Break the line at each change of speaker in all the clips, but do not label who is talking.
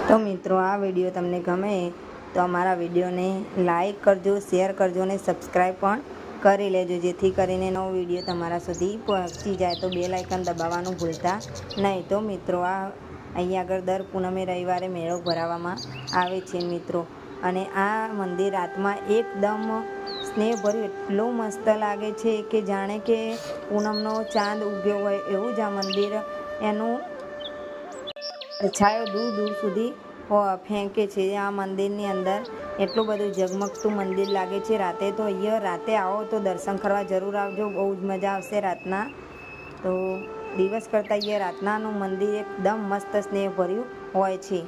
तो मित्रों आ विडियो तमने गमे तो अमरा विडियो ने लाइक करजो, शेर करजो ने सब्सक्राइब पण करी लेजो, जेथी करीने नवो विडियो तमारा सुधी पहोंची जाए। तो बेल आइकन दबाववानुं भूलता नहीं। तो मित्रों आ अहीं आगळ दर पूनमे रविवारे मेळो भरावामां आवे छे मित्रों, अने आ मंदिर रातमां एकदम स्नेहभर्युं एटलुं मस्त लागे छे के जाणे के पूनमनो चांद उग्यो होय एवुं ज आ मंदिर एनुं छायो दूर दूर सुधी फेंके छे। आ मंदिરની અંદર એટલું બધું ઝગમગતું મંદિર લાગે છે રાતે। તો અહીંયા રાતે આવો તો દર્શન કરવા જરૂર આવજો, બહુ જ મજા આવશે રાતના। તો દિવસ કરતાં અહીંયા રાતનાનું મંદિર એકદમ મસ્ત સ્નેહભર્યું હોય છે।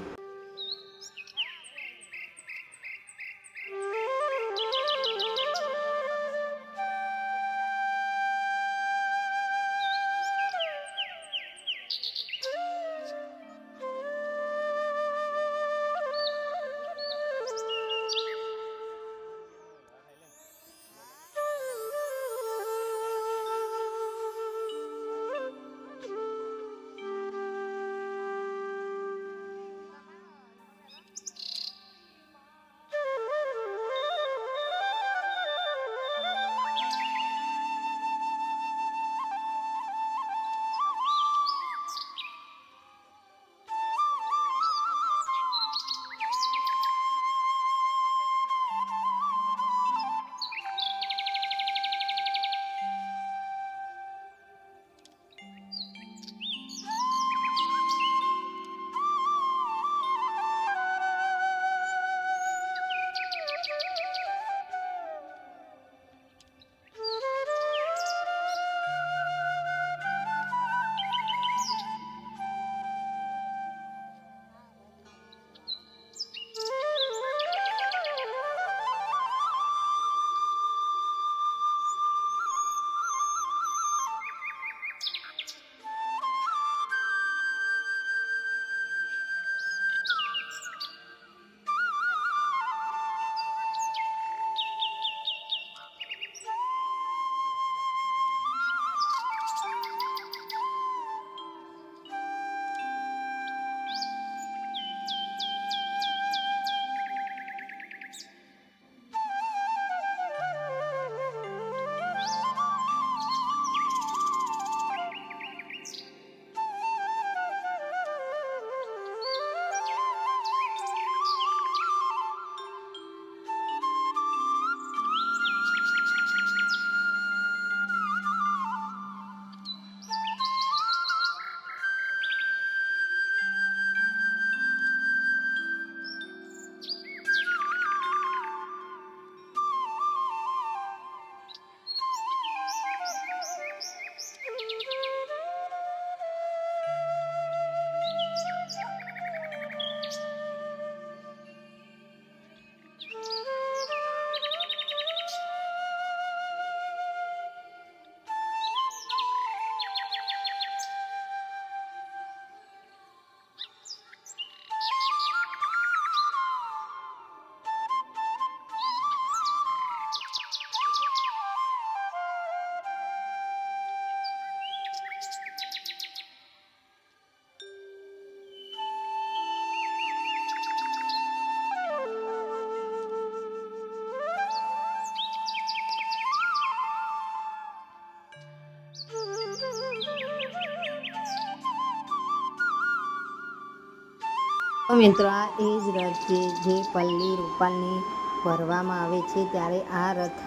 મિત્રો આ એ જ રથ છે જે પલ્લી રૂપાલની ભરવામાં આવે છે ત્યારે આ રથ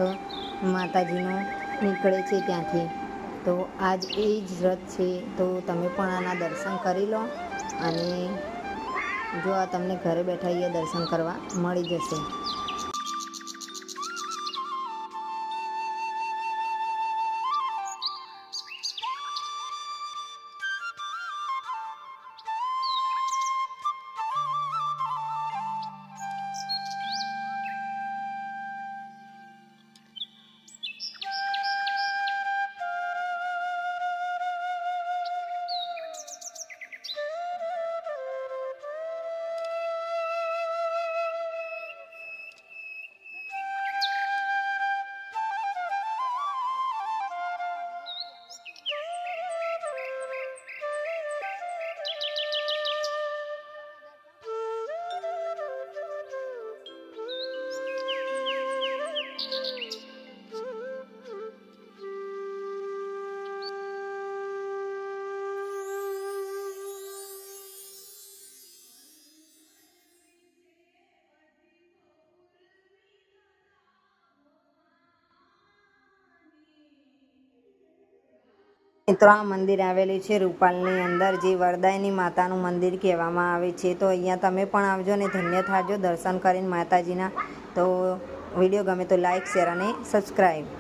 માતાજીનો નીકળે છે ત્યાંથી। તો આજ એ જ રથ છે। તો તમે પણ આના દર્શન કરી લો અને જો આ તમને ઘરે બેઠા અહીંયા દર્શન કરવા મળી જશે। મિત્રો આ મંદિર આવેલું છે રૂપાલની અંદર, જે વરદાયની માતાનું મંદિર કહેવામાં આવે છે. તો અહીંયા તમે પણ આવજો ને ધન્ય થાજો દર્શન કરીને માતાજીના. તો વિડીયો ગમે તો લાઈક, શેર અને સબસ્ક્રાઈબ.